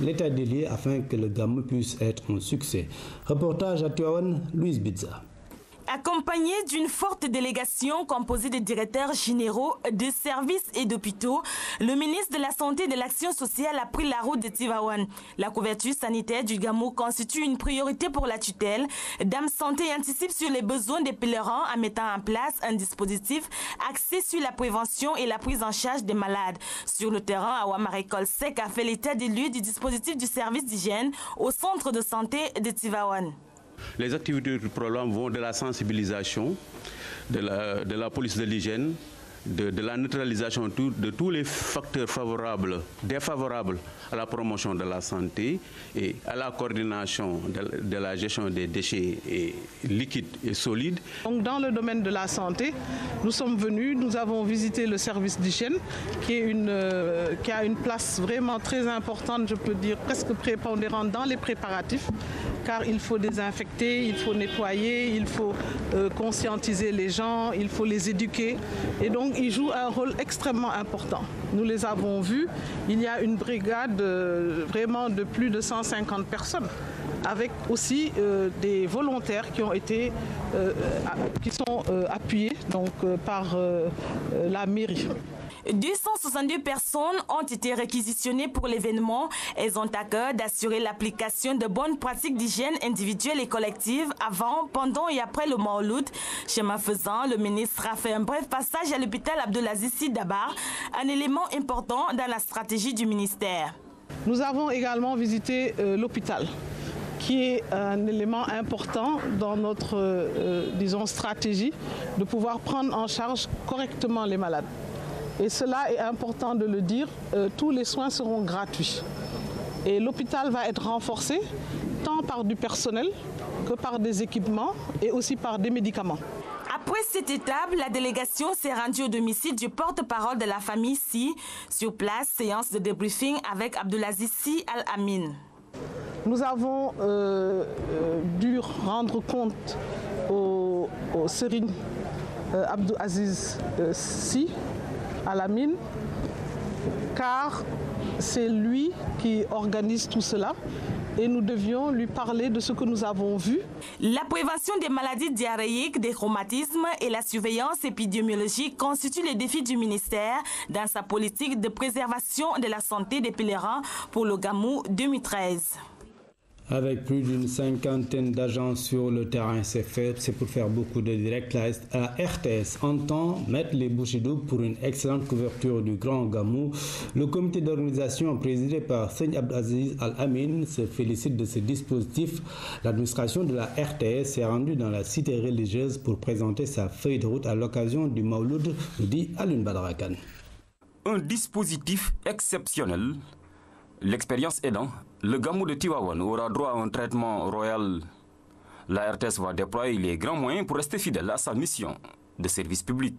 l'état des lieux afin que le Gamou puisse être un succès. Reportage à Tivaouane, Louise Bidza. Accompagné d'une forte délégation composée de directeurs généraux de services et d'hôpitaux, le ministre de la Santé et de l'Action sociale a pris la route de Tivaouane. La couverture sanitaire du Gamou constitue une priorité pour la tutelle. Dame Santé anticipe sur les besoins des pèlerins en mettant en place un dispositif axé sur la prévention et la prise en charge des malades. Sur le terrain, Awamare Kolsek a fait l'état des lieux du dispositif du service d'hygiène au centre de santé de Tivaouane. Les activités du programme vont de la sensibilisation, de la police de l'hygiène, de la neutralisation de tous les facteurs défavorables à la promotion de la santé et à la coordination de la gestion des déchets liquides et solides. Donc dans le domaine de la santé, nous sommes venus, nous avons visité le service d'hygiène qui a une place vraiment très importante, je peux dire presque prépondérante dans les préparatifs, car il faut désinfecter, il faut nettoyer, il faut conscientiser les gens, il faut les éduquer. Et donc, ils jouent un rôle extrêmement important. Nous les avons vus, il y a une brigade vraiment de plus de 150 personnes, avec aussi des volontaires qui sont appuyés donc, par la mairie. 262 personnes ont été réquisitionnées pour l'événement. Elles ont à cœur d'assurer l'application de bonnes pratiques d'hygiène individuelle et collective avant, pendant et après le Mawlud. Chemin faisant, le ministre a fait un bref passage à l'hôpital Abdelaziz Sy Dabakh, un élément important dans la stratégie du ministère. Nous avons également visité l'hôpital, qui est un élément important dans notre stratégie de pouvoir prendre en charge correctement les malades. Et cela est important de le dire, tous les soins seront gratuits. Et l'hôpital va être renforcé tant par du personnel que par des équipements et aussi par des médicaments. Après cette étape, la délégation s'est rendue au domicile du porte-parole de la famille Sy. Sur place, séance de débriefing avec Abdelaziz Sy Al-Amin. Nous avons dû rendre compte au Serigne Abdelaziz Sy Al-Amin, car c'est lui qui organise tout cela et nous devions lui parler de ce que nous avons vu. La prévention des maladies diarrhéiques, des rhumatismes et la surveillance épidémiologique constituent les défis du ministère dans sa politique de préservation de la santé des pèlerins pour le Gamou 2013. Avec plus d'une cinquantaine d'agents sur le terrain, c'est pour faire beaucoup de directs. La RTS entend mettre les bouchées doubles pour une excellente couverture du Grand Gamou. Le comité d'organisation présidé par Serigne Abdelaziz Al-Amin se félicite de ce dispositif. L'administration de la RTS s'est rendue dans la cité religieuse pour présenter sa feuille de route à l'occasion du Mawlud, dit Alioune Badara Kane. Un dispositif exceptionnel. L'expérience aidant, le Gamou de Tivaouane aura droit à un traitement royal. La RTS va déployer les grands moyens pour rester fidèle à sa mission de service public.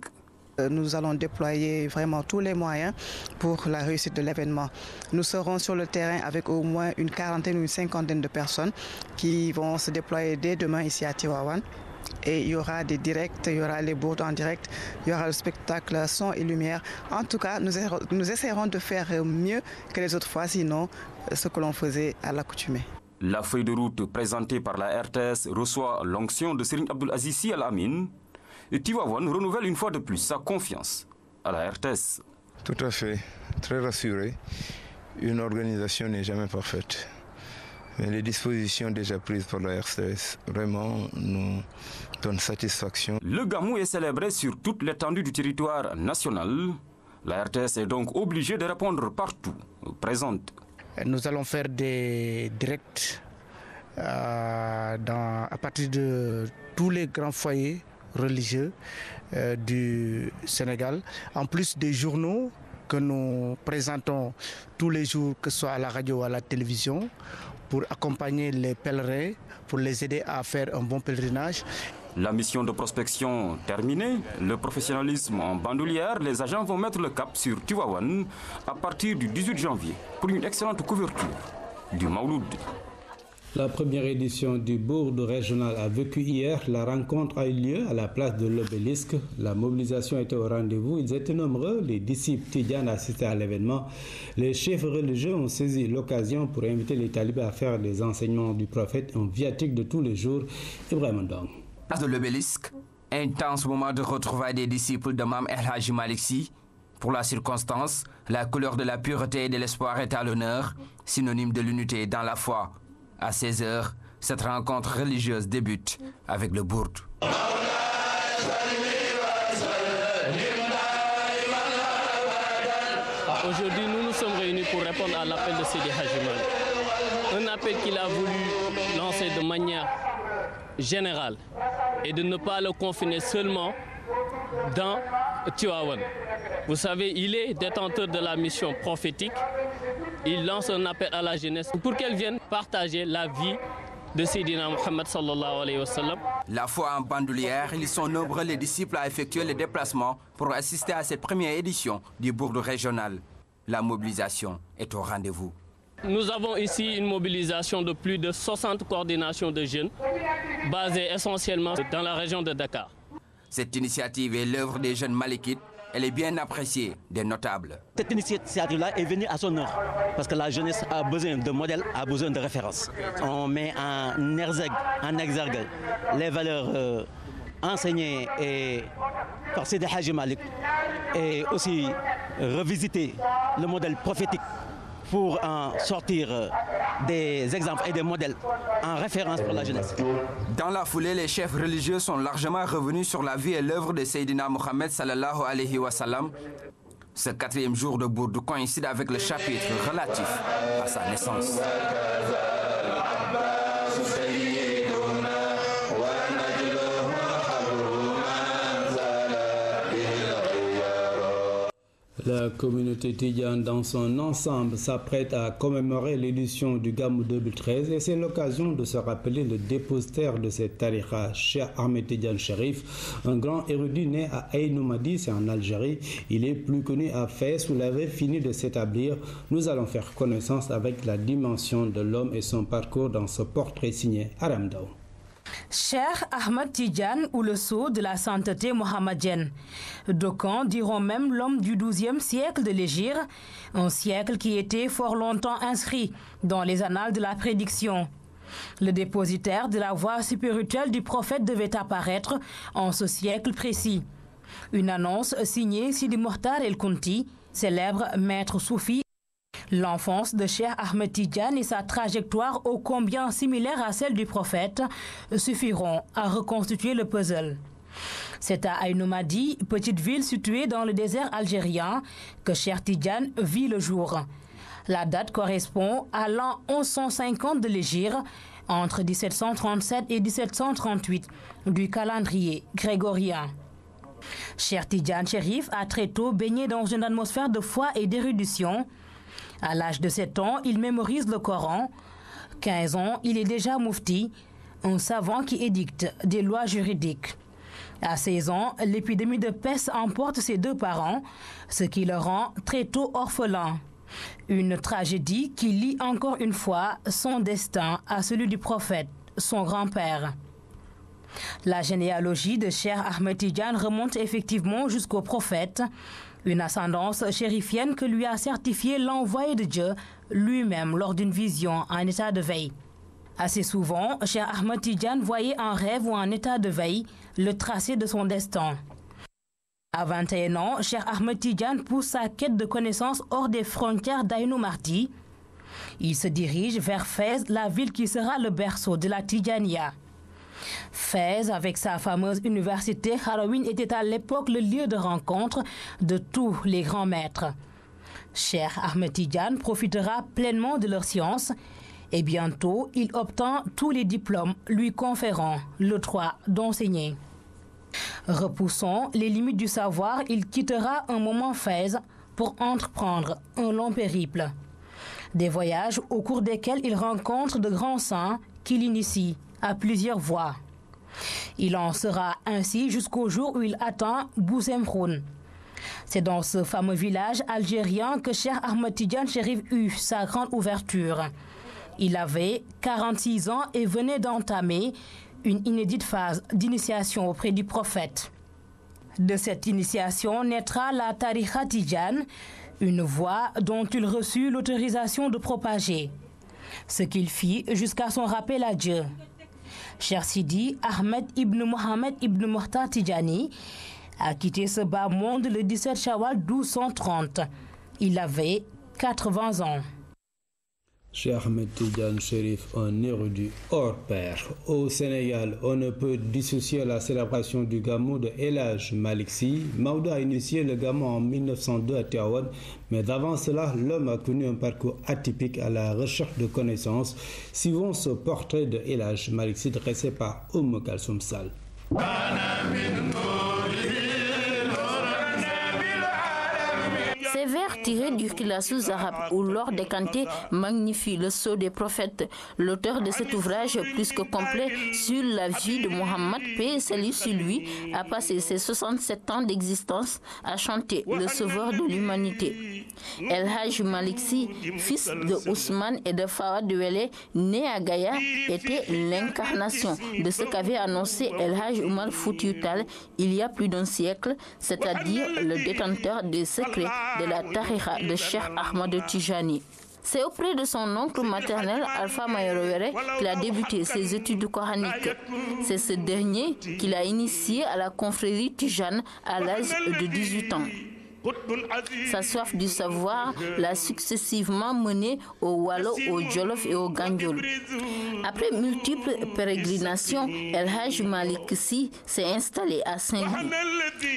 Nous allons déployer vraiment tous les moyens pour la réussite de l'événement. Nous serons sur le terrain avec au moins une quarantaine ou une cinquantaine de personnes qui vont se déployer dès demain ici à Tivaouane. Et il y aura des directs, il y aura les bourdes en direct, il y aura le spectacle son et lumière. En tout cas, nous essaierons de faire mieux que les autres fois, sinon ce que l'on faisait à l'accoutumée. La feuille de route présentée par la RTS reçoit l'onction de Serigne Abdelaziz Sy Al-Amin. Et Tivaouane renouvelle une fois de plus sa confiance à la RTS. Tout à fait, très rassuré. Une organisation n'est jamais parfaite. Mais les dispositions déjà prises par la RTS vraiment nous donnent satisfaction. Le Gamou est célébré sur toute l'étendue du territoire national. La RTS est donc obligée de répondre partout présente. Nous allons faire des directs à partir de tous les grands foyers religieux du Sénégal, en plus des journaux que nous présentons tous les jours, que ce soit à la radio ou à la télévision, pour accompagner les pèlerins, pour les aider à faire un bon pèlerinage. La mission de prospection terminée, le professionnalisme en bandoulière, les agents vont mettre le cap sur Tivaouane à partir du 18 janvier pour une excellente couverture du Mawlud. La première édition du bourde régional a vécu hier. La rencontre a eu lieu à la place de l'Obélisque. La mobilisation était au rendez-vous. Ils étaient nombreux. Les disciples tidjanes assistaient à l'événement. Les chefs religieux ont saisi l'occasion pour inviter les talibés à faire des enseignements du prophète un viatique de tous les jours. Ibrahim Ndong. Place de l'Obélisque, intense moment de retrouvailles des disciples de Mame El Hadji Malick Sy. Pour la circonstance, la couleur de la pureté et de l'espoir est à l'honneur, synonyme de l'unité dans la foi. À 16h, cette rencontre religieuse débute avec le bourde. Aujourd'hui, nous nous sommes réunis pour répondre à l'appel de Seydi Hadji Malick. Un appel qu'il a voulu lancer de manière générale et de ne pas le confiner seulement dans Tivaouane. Vous savez, il est détenteur de la mission prophétique. Il lance un appel à la jeunesse pour qu'elle vienne partager la vie de Sayyidina Muhammad sallallahu alayhi wa sallam. La foi en bandoulière, ils sont nombreux les disciples à effectuer le déplacement pour assister à cette première édition du bourde régional. La mobilisation est au rendez-vous. Nous avons ici une mobilisation de plus de 60 coordinations de jeunes basées essentiellement dans la région de Dakar. Cette initiative est l'œuvre des jeunes malikites. Elle est bien appréciée des notables. Cette initiative-là est venue à son heure parce que la jeunesse a besoin de modèles, a besoin de références. On met en exergue les valeurs enseignées par Seydi Hadji Malick et aussi revisiter le modèle prophétique pour en sortir des exemples et des modèles en référence pour la jeunesse. Dans la foulée, les chefs religieux sont largement revenus sur la vie et l'œuvre de Sayyidina Mohamed sallallahu alayhi wa sallam. Ce 4e jour de bourde coïncide avec le chapitre relatif à sa naissance. La communauté tidjane dans son ensemble s'apprête à commémorer l'édition du Gamou 2013 et c'est l'occasion de se rappeler le dépositaire de cette tariqa, Cheikh Ahmed Tidiane Chérif, un grand érudit né à Aïn Madi, c'est en Algérie. Il est plus connu à Fès où il avait fini de s'établir. Nous allons faire connaissance avec la dimension de l'homme et son parcours dans ce portrait signé Aram Daou. Cheikh Ahmed Tidiane ou le sceau de la sainteté mohammedienne. D'aucuns diront même l'homme du XIIe siècle de l'Hégire, un siècle qui était fort longtemps inscrit dans les annales de la prédiction. Le dépositaire de la voix spirituelle du prophète devait apparaître en ce siècle précis. Une annonce signée Sidi Mokhtar El Kounti, célèbre maître soufi. L'enfance de Cheikh Ahmed Tidiane et sa trajectoire ô combien similaire à celle du prophète suffiront à reconstituer le puzzle. C'est à Aïn Madi, petite ville située dans le désert algérien, que Cheikh Tidiane vit le jour. La date correspond à l'an 1150 de l'Hégire, entre 1737 et 1738 du calendrier grégorien. Cheikh Tidiane Chérif a très tôt baigné dans une atmosphère de foi et d'érudition. À l'âge de 7 ans, il mémorise le Coran. 15 ans, il est déjà moufti, un savant qui édicte des lois juridiques. À 16 ans, l'épidémie de peste emporte ses 2 parents, ce qui le rend très tôt orphelin. Une tragédie qui lie encore une fois son destin à celui du prophète, son grand-père. La généalogie de Cheikh Ahmed Tidiane remonte effectivement jusqu'au prophète, une ascendance chérifienne que lui a certifié l'envoyé de Dieu lui-même lors d'une vision en état de veille. Assez souvent, Cheikh Ahmed Tidiane voyait en rêve ou en état de veille le tracé de son destin. À 21 ans, Cheikh Ahmed Tidiane pousse sa quête de connaissances hors des frontières d'Aïn Mardi. Il se dirige vers Fès, la ville qui sera le berceau de la Tidjania. Fès, avec sa fameuse université Harawin, était à l'époque le lieu de rencontre de tous les grands maîtres. Cheikh Ahmed Tidiane profitera pleinement de leur science et bientôt il obtint tous les diplômes lui conférant le droit d'enseigner. Repoussant les limites du savoir, il quittera un moment Fès pour entreprendre un long périple. Des voyages au cours desquels il rencontre de grands saints qui l'initient à plusieurs voies. Il en sera ainsi jusqu'au jour où il atteint Bousemkhoun. C'est dans ce fameux village algérien que Cheikh Ahmed Tidiane Chérif eut sa grande ouverture. Il avait 46 ans et venait d'entamer une inédite phase d'initiation auprès du prophète. De cette initiation naîtra la Tariqa Tidjane, une voie dont il reçut l'autorisation de propager. Ce qu'il fit jusqu'à son rappel à Dieu. Cheikh Sidi Ahmed ibn Mohamed ibn Mokhtar Tidjani a quitté ce bas monde le 17 Shawwal 1230. Il avait 80 ans. Cheikh Ahmed Tidiane Chérif, un érudit hors pair. Au Sénégal, on ne peut dissocier la célébration du Gamou de El Hadj Malick Sy. Maodo a initié le Gamou en 1902 à Tivaouane, mais avant cela, l'homme a connu un parcours atypique à la recherche de connaissances. Suivons ce portrait de El Hadj Malick Sy dressé par Kalsoum Sall. Ces vers tirés du Khilasouz arabe où l'or décanté magnifie le sceau des prophètes. L'auteur de cet ouvrage plus que complet sur la vie de Mohammed, paix et salut sur lui, a passé ses 67 ans d'existence à chanter le sauveur de l'humanité. El Hadj Malick Sy, fils de Ousmane et de Fawad Wele, né à Gaïa, était l'incarnation de ce qu'avait annoncé El Hadj Oumar Foutiyou Tall il y a plus d'un siècle, c'est-à-dire le détenteur des secrets de la tariqa de Cheikh Ahmed Tijani. C'est auprès de son oncle maternel, Alpha Mayoro-Were, qu'il a débuté ses études coraniques. C'est ce dernier qu'il a initié à la confrérie Tijane à l'âge de 18 ans. Sa soif du savoir l'a successivement mené au Wallo, au Jolof et au Gandiol. Après multiples pérégrinations, El Hadj Malick Sy s'est installé à Saint-Louis.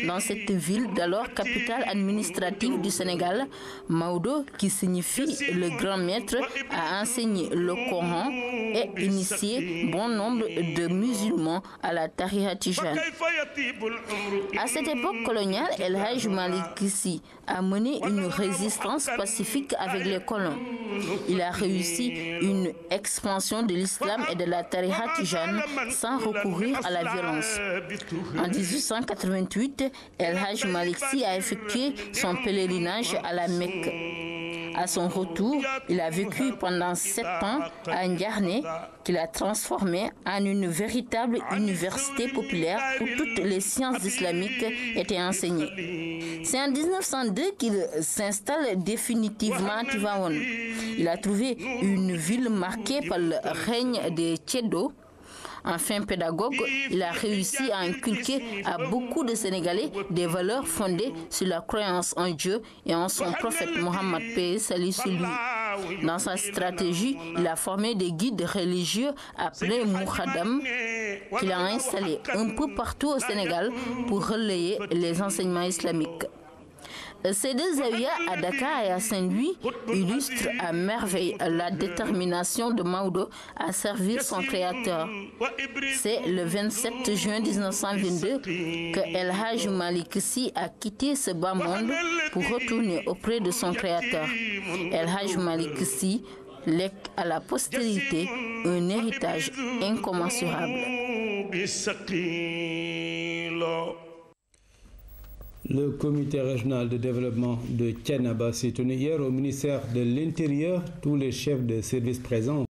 Dans cette ville d'alors capitale administrative du Sénégal, Maodo, qui signifie le grand maître, a enseigné le Coran et initié bon nombre de musulmans à la Tariqa Tijane. À cette époque coloniale, El Hadj Malick Sy a mené une résistance pacifique avec les colons. Il a réussi une expansion de l'islam et de la Tariqa Tijane sans recourir à la violence. En 1888, El Hadj Malick Sy a effectué son pèlerinage à la Mecque. À son retour, il a vécu pendant 7 ans à Ndiarné, qu'il a transformé en une véritable université populaire où toutes les sciences islamiques étaient enseignées. C'est en 1902 qu'il s'installe définitivement à Tivaouane. Il a trouvé une ville marquée par le règne des Tchédo. Enfin pédagogue, il a réussi à inculquer à beaucoup de Sénégalais des valeurs fondées sur la croyance en Dieu et en son prophète Mohammed, paix et salut sur lui. Dans sa stratégie, il a formé des guides religieux appelés Moukhadam qu'il a installés un peu partout au Sénégal pour relayer les enseignements islamiques. Ces deux zawiyas à Dakar et à Saint-Louis illustrent à merveille la détermination de Maodo à servir son créateur. C'est le 27 juin 1922 que El Hadj Malick Sy a quitté ce bas monde pour retourner auprès de son créateur. El Hadj Malick Sy lègue à la postérité un héritage incommensurable. Le comité régional de développement de Thiénaba s'est tenu hier au ministère de l'Intérieur. Tous les chefs de service présents